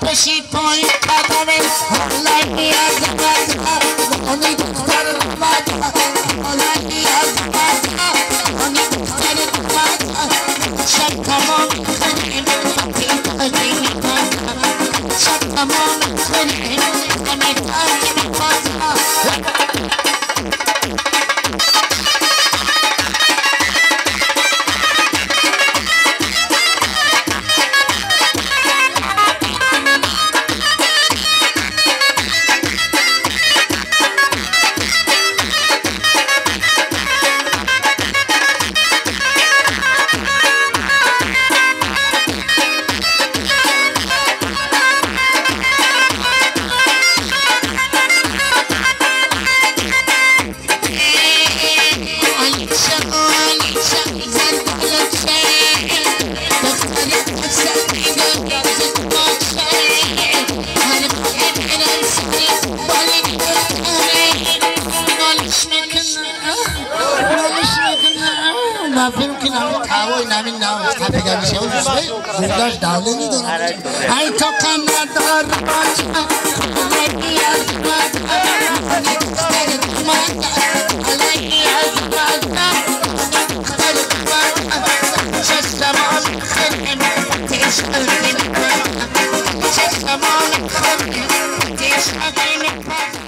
بشی پای قدمه حالایی از مدها آنی دختر مدها حالایی از مدها آنی دختر مدها شب تمام کنیم وقتی کنیم مدها شب تمام کنیم همه کنیم مدها ما فهمكن هم تاوي نامين ناو خافي قبل شيء وشوي زوجاش داولني دون هاي توقعنا دار باجا علي يا زمان علي تختار زمان علي يا زمان تختار زمان شسمان خرم تشعل من شسمان خرم تشعل من